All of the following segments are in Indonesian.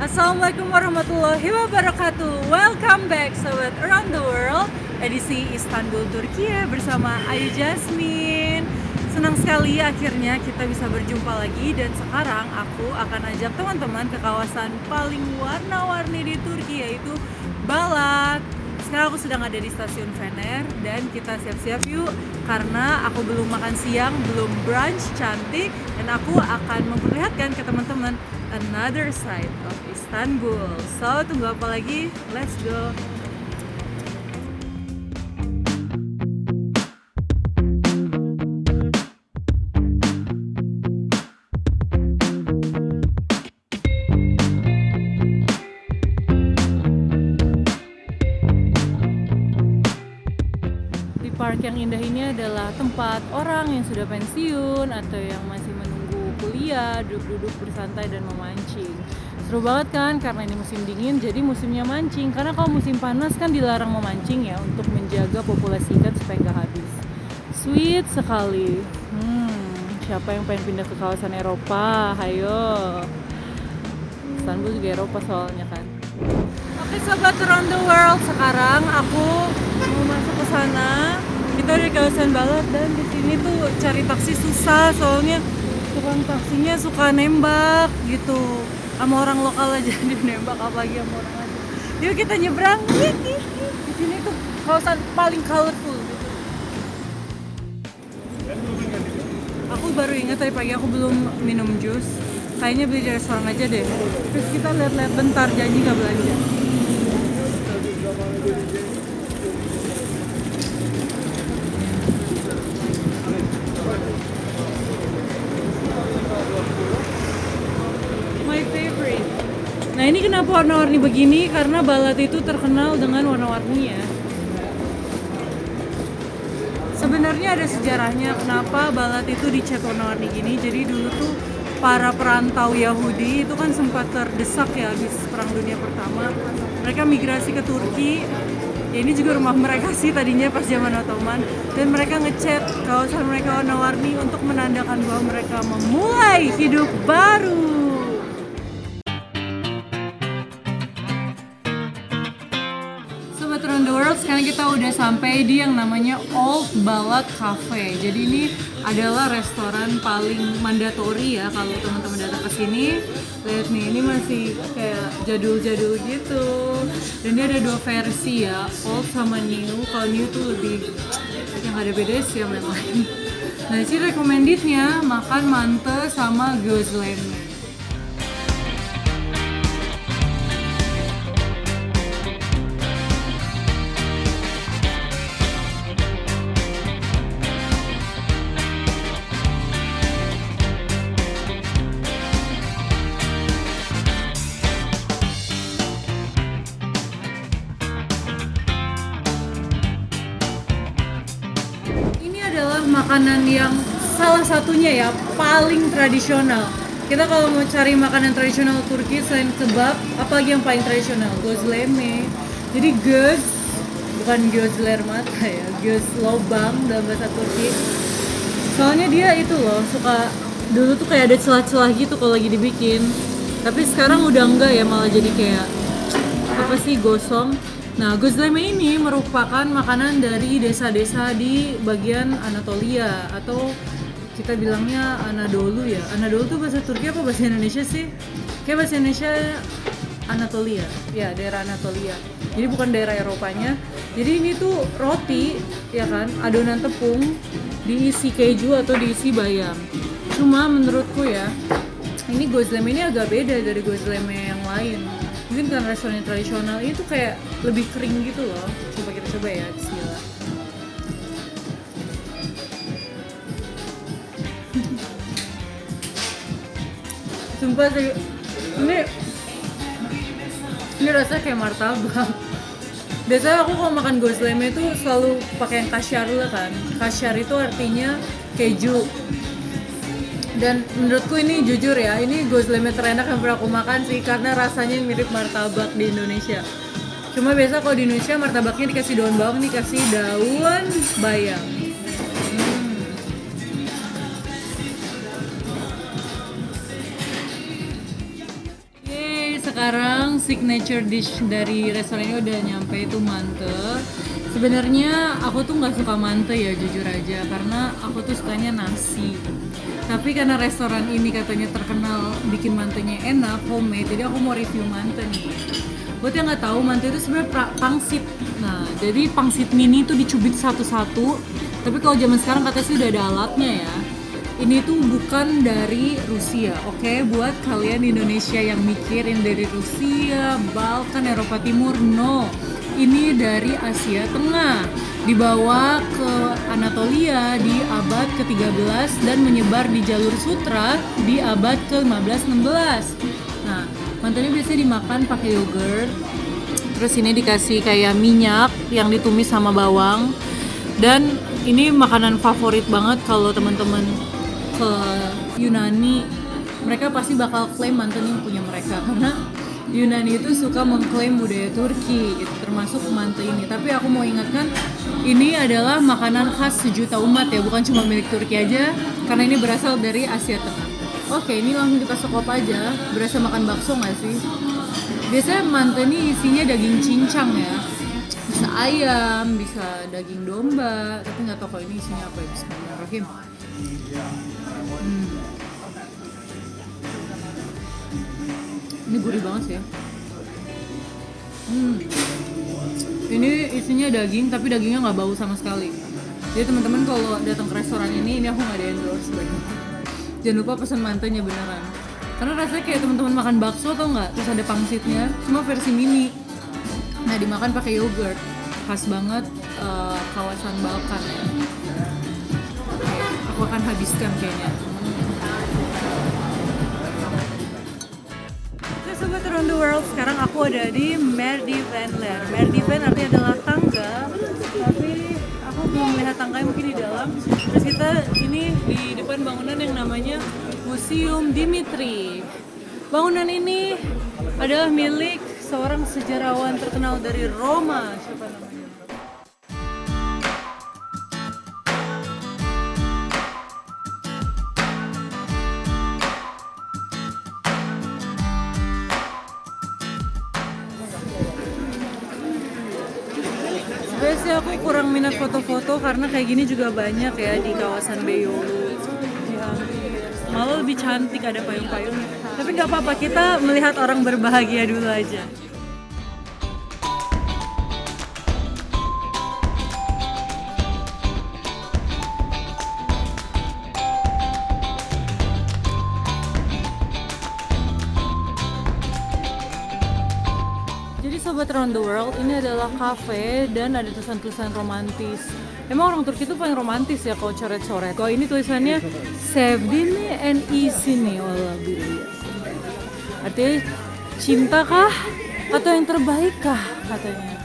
Assalamualaikum warahmatullahi wabarakatuh. Welcome back Sobat Around the World, edisi Istanbul, Turkiye bersama Ayu Jasmine. Senang sekali akhirnya kita bisa berjumpa lagi. Dan sekarang aku akan ajak teman-teman ke kawasan paling warna-warni di Turki, yaitu Balat. Sekarang aku sedang ada di stasiun Fener dan kita siap-siap yuk, karena aku belum makan siang, belum brunch cantik, dan aku akan memperlihatkan ke teman-teman another side of Istanbul. So, tunggu apa lagi? Let's go! Di park yang indah ini adalah tempat orang yang sudah pensiun atau yang masih menunggu kuliah, duduk-duduk bersantai dan memancing. Seru banget kan, karena ini musim dingin, jadi musimnya mancing. Karena kalau musim panas kan dilarang memancing ya, untuk menjaga populasi ikan supaya nggak habis. Sweet sekali. Siapa yang pengen pindah ke kawasan Eropa? Hayo. Istanbul juga Eropa soalnya kan. Oke Sobat Around the World, sekarang aku mau masuk ke sana. Kita di kawasan Balat dan di sini tuh cari taksi susah, soalnya tukang taksinya suka nembak gitu. Sama orang lokal aja dia nembak, apalagi sama orang asing. Yuk kita nyebrang. Di sini tuh kawasan paling colorful gitu. Aku baru ingat tadi pagi aku belum minum jus. Kayaknya beli di restoran aja deh. Terus kita lihat-lihat bentar, janji nggak belanja. My favorite. Nah ini kenapa warna-warni begini? Karena Balat itu terkenal dengan warna-warninya. Sebenarnya ada sejarahnya kenapa Balat itu dicat warna-warni gini. Jadi dulu tuh para perantau Yahudi itu kan sempat terdesak ya habis Perang Dunia Pertama. Mereka migrasi ke Turki. Ya, ini juga rumah mereka sih tadinya pas zaman Ottoman. Dan mereka ngecat kawasan mereka warna-warni untuk menandakan bahwa mereka memulai hidup baru. Sobat Around the World, sekarang kita udah sampai di yang namanya Old Balat Cafe. Jadi ini adalah restoran paling mandatori ya kalau teman-teman datang ke sini. Lihat nih, ini masih kayak jadul-jadul gitu. Dan dia ada dua versi ya, old sama new. Kalau new tuh lebih yang ada beda sih sama yang lain. Nah, sih recommendednya makan mante sama gözleme. Makanan yang salah satunya ya paling tradisional. Kita kalau mau cari makanan tradisional Turki selain kebab, apalagi yang paling tradisional? Gözleme. Jadi göz bukan gözler mata ya, göz lobang dalam bahasa Turki. Soalnya dia itu loh suka dulu tuh kayak ada celah-celah gitu kalau lagi dibikin. Tapi sekarang udah enggak ya, malah jadi kayak apa sih, gosong. Nah, gözleme ini merupakan makanan dari desa-desa di bagian Anatolia atau kita bilangnya Anadolu ya. Anadolu tuh bahasa Turki apa bahasa Indonesia sih? Kayak bahasa Indonesia Anatolia. Ya, daerah Anatolia. Jadi bukan daerah Eropanya. Jadi ini tuh roti, ya kan, adonan tepung diisi keju atau diisi bayam. Cuma menurutku ya, ini gözleme ini agak beda dari gözleme yang lain. Mungkin karena restoran tradisional ini tuh kayak lebih kering gitu loh. Coba kita coba ya, bismillah. Sumpah sih, ini rasanya kayak martabak. Biasanya aku kalau makan gözleme itu selalu pakai yang kasyar lah kan. Kasyar itu artinya keju. Dan menurutku ini jujur ya, ini gözleme terenak yang pernah aku makan sih, karena rasanya mirip martabak di Indonesia. Cuma biasa kalau di Indonesia martabaknya dikasih daun bawang, dikasih daun bayam. Yeay, sekarang signature dish dari restoran ini udah nyampe, itu mante. Sebenarnya aku tuh nggak suka mante ya, jujur aja, karena aku tuh sukanya nasi. Tapi karena restoran ini katanya terkenal bikin mantenya enak, homemade, jadi aku mau review mante nih. Buat yang nggak tahu, mante itu sebenarnya pangsit. Nah, jadi pangsit mini itu dicubit satu-satu. Tapi kalau zaman sekarang katanya sih udah ada alatnya ya. Ini tuh bukan dari Rusia, oke? Buat kalian di Indonesia yang mikirin dari Rusia, Balkan, Eropa Timur, no. Ini dari Asia Tengah, dibawa ke Anatolia di abad ke-13 dan menyebar di jalur sutra di abad ke-15-16. Nah, mante ini biasanya dimakan pakai yogurt. Terus ini dikasih kayak minyak yang ditumis sama bawang. Dan ini makanan favorit banget kalau teman-teman ke Yunani, mereka pasti bakal klaim mante ini punya mereka, karena Yunani itu suka mengklaim budaya Turki, gitu, termasuk mante ini. Tapi aku mau ingatkan, ini adalah makanan khas sejuta umat ya, bukan cuma milik Turki aja, karena ini berasal dari Asia Tengah. Oke, ini langsung kita sekop aja. Berasa makan bakso nggak sih? Biasanya mante ini isinya daging cincang ya, bisa ayam, bisa daging domba, tapi nggak tahu kalau ini isinya apa ya. Bismillahirrahmanirrahim. Ini gurih banget sih ya. Ini isinya daging, tapi dagingnya nggak bau sama sekali. Jadi teman-teman kalau datang ke restoran ini aku nggak ada endorse banget. Jangan lupa pesan mantenya beneran. Karena rasanya kayak teman-teman makan bakso atau nggak, terus ada pangsitnya, cuma versi mini. Nah, dimakan pakai yogurt, khas banget kawasan Balkan ya. Oke, aku akan habiskan kayaknya. Oke sobat around the world, sekarang aku ada di Merdivenland. Merdiven artinya adalah tangga, tapi aku belum melihat tangganya, mungkin di dalam. Terus kita ini di depan bangunan yang namanya Museum Dimitri. Bangunan ini adalah milik seorang sejarawan terkenal dari Roma. Siapa namanya? Sebenarnya aku kurang minat foto-foto karena kayak gini juga banyak ya di kawasan Beyoğlu. Malah lebih cantik, ada payung-payung. Tapi nggak apa-apa, kita melihat orang berbahagia dulu aja. Jadi sobat around the world, ini adalah cafe dan ada tulisan-tulisan romantis. Emang orang Turki itu paling romantis ya kalau coret-coret. Kalau ini tulisannya Sevdin and Isini Olabilir. Artinya cinta kah atau yang terbaik kah katanya.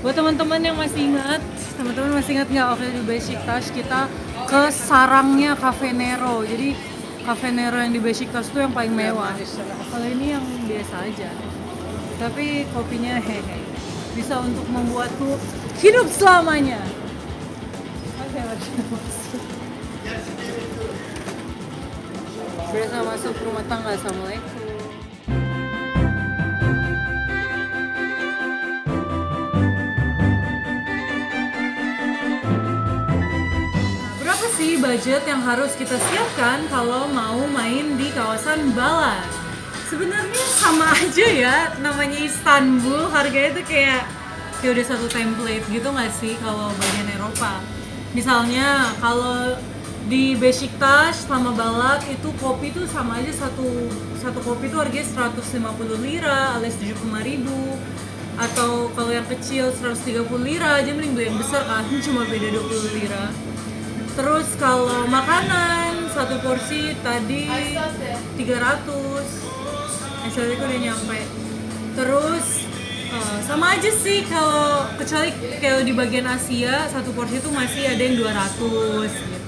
Buat teman-teman yang masih ingat, teman-teman masih ingat nggak waktu di Beşiktaş kita ke sarangnya Cafe Nero. Jadi Cafe Nero yang di Beşiktaş itu yang paling mewah. Kalau ini yang biasa aja. Tapi kopinya hehe, bisa untuk membuatku hidup selamanya. Oke, berasa masuk rumah tangga. Assalamualaikum. Budget yang harus kita siapkan kalau mau main di kawasan Balat. Sebenarnya sama aja ya, namanya Istanbul, harganya itu kayak udah satu template gitu nggak sih kalau bagian Eropa. Misalnya kalau di Beşiktaş sama Balat itu kopi itu sama aja, satu kopi itu harganya 150 lira alias 75.000. Atau kalau yang kecil 130 lira aja, mending beli yang besar kan, cuma beda 20 lira. Terus kalau makanan, satu porsi tadi 300. Actually aku udah nyampe. Terus sama aja sih, kalau kecuali kalau di bagian Asia, satu porsi itu masih ada yang 200 gitu.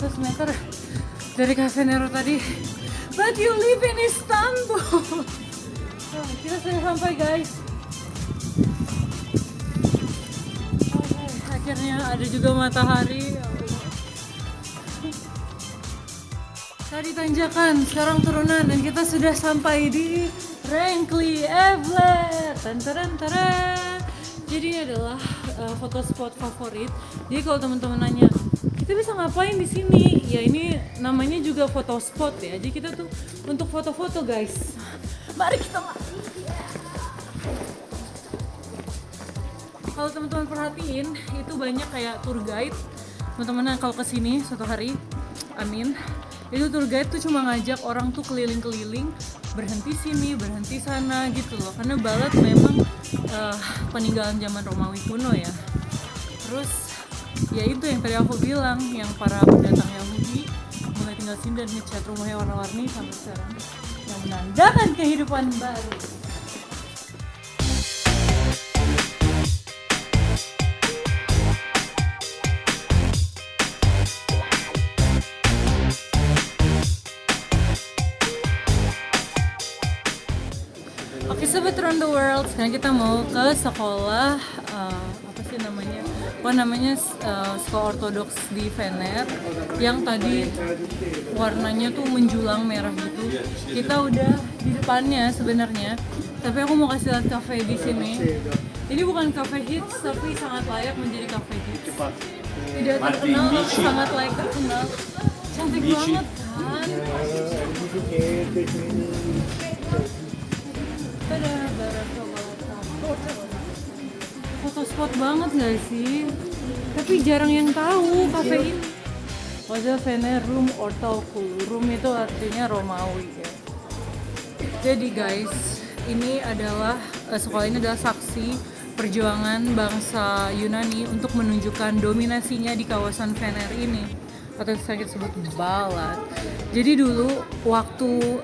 200 meter dari Cafe Nero tadi. But you live in Istanbul. Oh, kita sudah sampai guys. Akhirnya ada juga matahari. Tadi tanjakan, sekarang turunan dan kita sudah sampai di Renkli Evler. Jadi ini adalah foto spot favorit. Jadi kalau teman-teman nanya, kita bisa ngapain di sini? Ya ini namanya juga foto spot ya. Jadi kita tuh untuk foto-foto guys. Mari kita Kalau teman-teman perhatiin, itu banyak kayak tour guide. Teman-teman kalau kesini suatu hari, amin. Itu tour guide tuh cuma ngajak orang tuh keliling-keliling, berhenti sini, berhenti sana gitu loh. Karena Balat memang peninggalan zaman Romawi kuno ya. Terus ya itu yang tadi aku bilang, yang para pendatang Yahudi mulai tinggal sini dan ngecat rumahnya warna-warni sampai sekarang, yang menandakan kehidupan baru. Oke sobat around the world, sekarang kita mau ke sekolah apa sih namanya? Sekolah ortodoks di Fener yang tadi warnanya tuh menjulang merah gitu. Kita udah di depannya sebenarnya, tapi aku mau kasih lihat cafe di sini. Ini bukan cafe hits, tapi sangat layak menjadi cafe hits. Tidak terkenal, tapi sangat layak terkenal. Cantik banget kan? Foto spot banget gak sih? Tapi jarang yang tahu kafe ini. Hotel Fener Room Ortaokul. Room itu artinya Romawi ya. Jadi guys, ini adalah sekolah ini adalah saksi perjuangan bangsa Yunani untuk menunjukkan dominasinya di kawasan Fener ini, atau saya sebut Balat. Jadi dulu waktu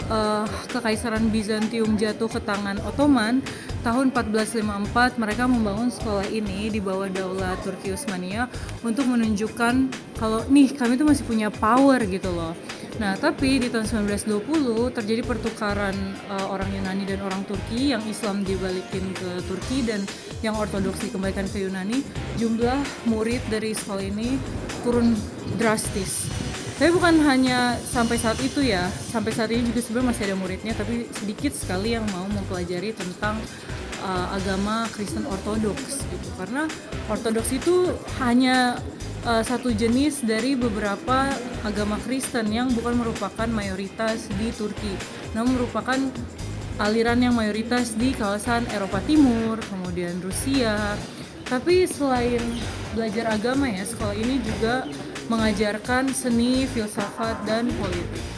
Kekaisaran Bizantium jatuh ke tangan Ottoman tahun 1454, mereka membangun sekolah ini di bawah daulah Turki Utsmania untuk menunjukkan kalau nih kami tuh masih punya power gitu loh. Nah tapi di tahun 1920 terjadi pertukaran orang Yunani dan orang Turki, yang Islam dibalikin ke Turki dan yang Ortodoks dikembalikan ke Yunani. Jumlah murid dari sekolah ini turun drastis. Tapi bukan hanya sampai saat itu ya, sampai saat ini juga sebenarnya masih ada muridnya, tapi sedikit sekali yang mau mempelajari tentang agama Kristen Ortodoks gitu. Karena Ortodoks itu hanya satu jenis dari beberapa agama Kristen yang bukan merupakan mayoritas di Turki, namun merupakan aliran yang mayoritas di kawasan Eropa Timur, kemudian Rusia. Tapi selain belajar agama ya, sekolah ini juga mengajarkan seni, filsafat, dan politik.